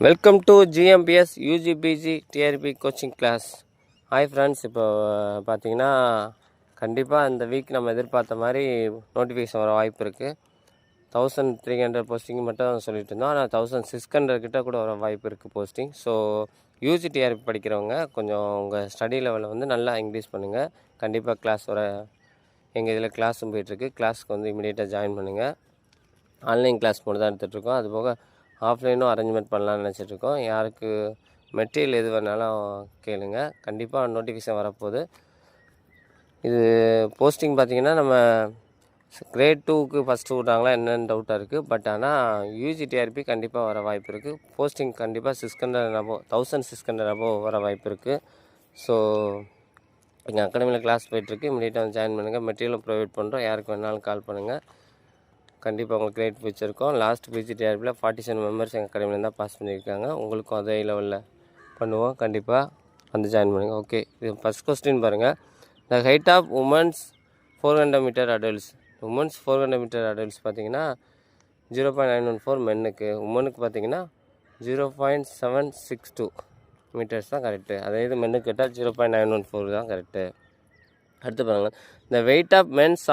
Welcome to GMPS UG PG TRB coaching class. Hi friends, இப்போ பார்த்தீங்கன்னா கண்டிப்பாக இந்த வீக் நம்ம எதிர்பார்த்த மாதிரி நோட்டிஃபிகேஷன் வர வாய்ப்பு இருக்குது. 1300 போஸ்டிங் மட்டும் சொல்லிட்டு இருந்தோம், ஆனால் 1600 கிட்ட கூட வர வாய்ப்பு இருக்குது போஸ்டிங். ஸோ யூஜி டிஆர்பி படிக்கிறவங்க கொஞ்சம் உங்கள் ஸ்டடி லெவலில் வந்து நல்லா இன்க்ரீஸ் பண்ணுங்கள். கண்டிப்பாக கிளாஸ் வர எங்கள் இதில் கிளாஸும் போயிட்டுருக்கு. கிளாஸுக்கு வந்து இமீடியட்டாக ஜாயின் பண்ணுங்கள். ஆன்லைன் கிளாஸ் மட்டும் தான் எடுத்துகிட்ருக்கோம். அதுபோக ஆஃப்லைனும் அரேஞ்ச்மெண்ட் பண்ணலான்னு நினச்சிட்ருக்கோம். யாருக்கு மெட்டீரியல் எது வேணாலும் கேளுங்க, கண்டிப்பாக நோட்டிஃபிகேஷன் வரப்போகுது. இது போஸ்டிங் பார்த்திங்கன்னா நம்ம கிரேட் 2க்கு ஃபஸ்ட்டு விட்டாங்களா என்னென்னு டவுட்டாக இருக்குது. பட் ஆனால் யூஜிடிஆர்பி கண்டிப்பாக வர வாய்ப்பு இருக்குது. போஸ்டிங் கண்டிப்பாக 1600 அபோவ் வர வாய்ப்பு இருக்குது. ஸோ எங்கள் அகாடமியில் கிளாஸ் போயிட்டுருக்கு. இமீடியட்டாக வந்து ஜாயின் பண்ணுங்கள். மெட்டீரியலும் ப்ரொவைட் பண்ணுறோம். யாருக்கு வேணாலும் கால் பண்ணுங்கள். கண்டிப்பாக உங்களுக்கு கிரேட் ஃபியூச்சர் இருக்கும். லாஸ்ட் பிஜிடிஆர்பியில் 47 மெம்பர்ஸ் எங்கள் அகாடமியில் தான் பாஸ் பண்ணியிருக்காங்க. உங்களுக்கும் அதே லெவலில் பண்ணுவோம். கண்டிப்பாக வந்து ஜாயின் பண்ணுங்கள். ஓகே, இது ஃபஸ்ட் கொஸ்டின் பாருங்கள். The height of women's 400 metre adults. Women's 400 metre adults பார்த்தீங்கன்னா 0.914 மென்னுக்கு. உமனுக்கு பார்த்தீங்கன்னா 0.762 மீட்டர்ஸ் தான் கரெக்டு. அதே இது மென்னுக்கு கேட்டால் 0.914 தான் கரெக்டு. அடுத்து பாருங்கள், the weight of men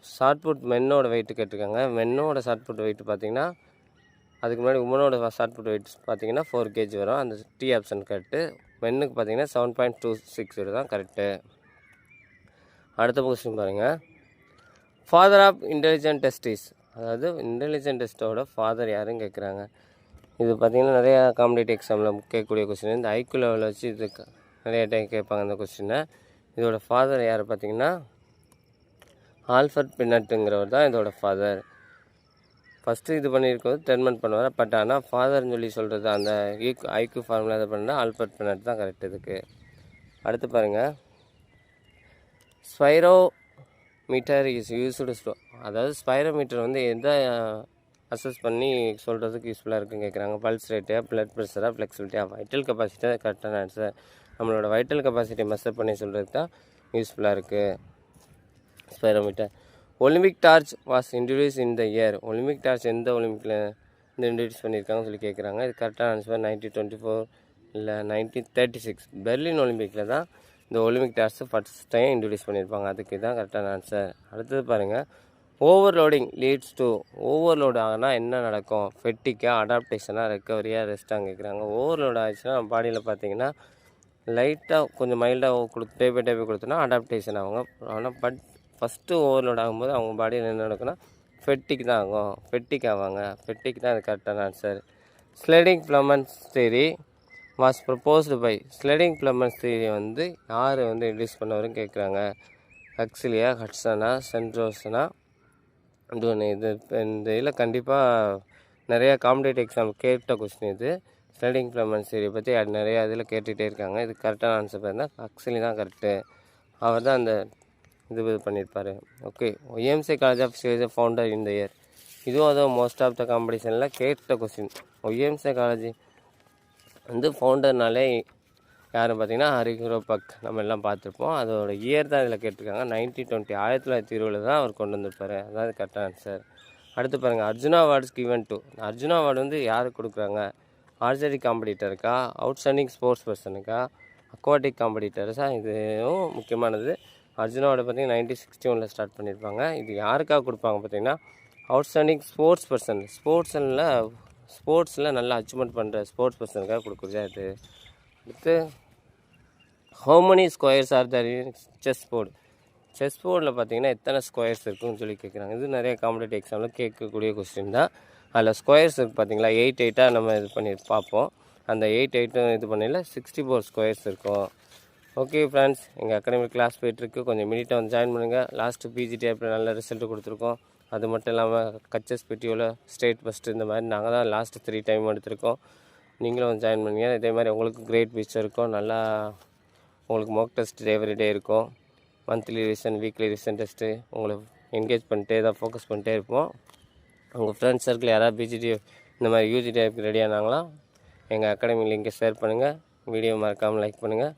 shot put மென்னோட வெயிட்டு கேட்டிருக்காங்க. மென்னோட ஷார்ட் புட் வெயிட் பார்த்திங்கன்னா அதுக்கு முன்னாடி உமனோட ஷார்ட் புட் வெயிட் பார்த்திங்கன்னா 4 kg வரும். அந்த டி ஆப்ஷன் கரெக்டு. மென்னுக்கு பார்த்திங்கன்னா 7.26 தான் கரெக்டு. அடுத்த கொஸ்டின் பாருங்கள், ஃபாதர் ஆஃப் இன்டெலிஜென்ட் டெஸ்டிஸ். அதாவது இன்டெலிஜென்ட் டெஸ்ட்டோட ஃபாதர் யாருன்னு கேட்குறாங்க. இது பார்த்திங்கன்னா நிறையா காம்படிட்டிவ் எக்ஸாமில் கேட்கக்கூடிய கொஸ்டின். இந்த ஐக்யூ லெவலில் வச்சு இது நிறைய டைம் கேட்பாங்க இந்த கொஸ்டினை. இதோட ஃபாதர் யார் பார்த்திங்கன்னா ஆல்ஃபர்ட் பின்னட்டுங்கிறவர் தான் இதோட ஃபாதர். ஃபஸ்ட்டு இது பண்ணியிருக்கிறது டெர்மெண்ட் பண்ணுவார். பட் ஆனால் ஃபாதர்னு சொல்லி சொல்கிறது அந்த ஐக்யூ ஃபார்முலா இதை பண்ணால் ஆல்ஃபர்ட் பின்னட் தான் கரெக்ட் இதுக்கு. அடுத்து பாருங்கள், ஸ்பைரோ மீட்டர் இஸ் யூஸ்டு. அதாவது ஸ்பைரோ மீட்டர் வந்து எதை அசஸ் பண்ணி சொல்கிறதுக்கு யூஸ்ஃபுல்லாக இருக்குன்னு கேட்குறாங்க. பல்ஸ் ரேட்டு, பிளட் ப்ரெஷராக, ஃப்ளெக்சிபிலிட்டியாக, வைட்டல் கெப்பாசிட்டி தான் கரெக்டான ஆன்சர். நம்மளோட வைட்டல் கெப்பாசிட்டி மெஷர் பண்ணி சொல்கிறதுக்கு தான் யூஸ்ஃபுல்லாக இருக்குது spirometer. Olympic torch was introduce in the year. Olympic torch எந்த ஒலிம்பிக்கில் வந்து இன்ட்ரடியூஸ் பண்ணியிருக்காங்கன்னு சொல்லி கேட்குறாங்க. இது கரெக்டான ஆன்சர் 1924 இல்லை 1936 பெர்லின் ஒலிம்பிக்கில் தான் இந்த Olympic torch first time introduce பண்ணியிருப்பாங்க. அதுக்கு தான் கரெக்டான ஆன்சர். அடுத்தது பாருங்கள், ஓவர்லோடிங் லீட்ஸ் டு. ஓவர்லோட் ஆகினா என்ன நடக்கும்? ஃபெட்டிக்கா, அடாப்டேஷனாக, ரெக்கவரியாக, ரெஸ்ட்டாக கேட்குறாங்க. ஓவர்லோட் ஆகிடுச்சுன்னா நம்ம பாடியில் பார்த்தீங்கன்னா லைட்டாக கொஞ்சம் மைல்டாக டே பை கொடுத்தோன்னா அடாப்டேஷன் ஆகுங்க. ஆனால் ஃபஸ்ட்டு ஓவர்லோட் ஆகும்போது அவங்க பாடியில் என்ன நடக்குன்னா ஃபெட்டிக் தான் ஆகும். ஃபெட்டிக் ஆவாங்க. ஃபெட்டிக் தான் அது கரெக்டான answer. Sliding filaments theory was proposed by. Sliding filaments theory வந்து யார் வந்து இன்ட்ரடியூஸ் பண்ணவருன்னு கேட்குறாங்க. ஹக்ஸ்லியா, ஹட்சனா, சென்ட்ரோசனா, இது இந்த இதில் கண்டிப்பாக நிறையா காம்படிட்டிவ் எக்ஸாம் கேட்ட கொஸ்டின் இது. ஸ்லைடிங் பிளமன்ஸ் தியரி பற்றி நிறையா இதில் கேட்டுகிட்டே இருக்காங்க. இது கரெக்டான ஆன்சர் பார்த்தீங்கன்னா ஹக்ஸ்லி தான் கரெக்டு. அவர் தான் அந்த இது பண்ணியிருப்பார். Okay, YMC college of civics founder இந்த இயர். இதுவும் அதுவும் மோஸ்ட் ஆஃப் த காம்படிஷனில் கேட்ட கொஸ்டின். ஒய்எம்சி காலேஜ் வந்து ஃபவுண்டர்னாலே யாரும் பார்த்தீங்கன்னா ஹரிகுரோபக் நம்ம எல்லாம் பார்த்துருப்போம். அதோட இயர் தான் இதில் கேட்டிருக்காங்க. 1920 தான் அவர் கொண்டு வந்திருப்பார். அதாவது கரெக்டான ஆன்சர். அடுத்து பாருங்கள், Arjuna awards given to. Arjuna award வந்து யாருக்கு கொடுக்குறாங்க? ஆர்ச்சரி காம்படிட்டருக்கா, அவுட்ஸ்டாண்டிங் ஸ்போர்ட்ஸ் பர்சனுக்கா, அக்வாட்டிக் காம்படிட்டர்ஸா? இதுவும் முக்கியமானது. அர்ஜுனாவோட பார்த்திங்கன்னா 1961 ஸ்டார்ட் பண்ணியிருப்பாங்க. இது யாருக்காக கொடுப்பாங்க பார்த்திங்கன்னா அவுட்ஸ்டாண்டிங் ஸ்போர்ட்ஸ் பர்சன். ஸ்போர்ட்ஸில் நல்லா அச்சீவ்மெண்ட் பண்ணுற ஸ்போர்ட்ஸ் பர்சனுக்காக கொடுக்குறதா இது. அடுத்து, how many squares are there in chess board. Chess போர்டில் பார்த்திங்கன்னா எத்தனை ஸ்கொயர்ஸ் இருக்குன்னு சொல்லி கேட்குறாங்க. இது நிறைய காம்படிட்டிவ் எக்ஸாமில் கேட்கக்கூடிய கொஸ்டின் தான். அதில் ஸ்கொயர்ஸ் இருக்குது பார்த்திங்களா, 8 நம்ம இது பண்ணி பார்ப்போம். அந்த 8 இது பண்ணல 64 ஸ்கொயர்ஸ் இருக்கும். ஓகே ஃப்ரெண்ட்ஸ், எங்கள் அகாடமிக் கிளாஸ் போய்ட்டுருக்கு. கொஞ்சம் இமீடியட்டாக வந்து ஜாயின் பண்ணுங்கள். லாஸ்ட்டு பிஜிடிஆர்பியில் நல்ல ரிசல்ட்டு கொடுத்துருக்கோம். அது மட்டும் இல்லாமல் கச்சஸ் பிடிஓவில் ஸ்டேட் ஃபஸ்ட்டு இந்த மாதிரி நாங்கள் தான் லாஸ்ட்டு 3 டைம் எடுத்திருக்கோம். நீங்களும் வந்து ஜாயின் பண்ணுங்க. இதே மாதிரி உங்களுக்கு கிரேட் ஃபியூச்சர் இருக்கும். நல்லா உங்களுக்கு மார்க் டெஸ்ட் எவ்ரிடே இருக்கும். Monthly revision, weekly revision test உங்களை என்கேஜ் பண்ணிட்டே தான் ஃபோக்கஸ் பண்ணிட்டே இருப்போம். உங்கள் ஃப்ரெண்ட்ஸ் சர்க்கிள் யாராவது பிஜிடி இந்த மாதிரி யூஜிடிஆர்பிக்கு ரெடி ஆனாங்களா எங்கள் அகாடமி லிங்கை ஷேர் பண்ணுங்கள். வீடியோ மறக்காமல் லைக் பண்ணுங்கள்.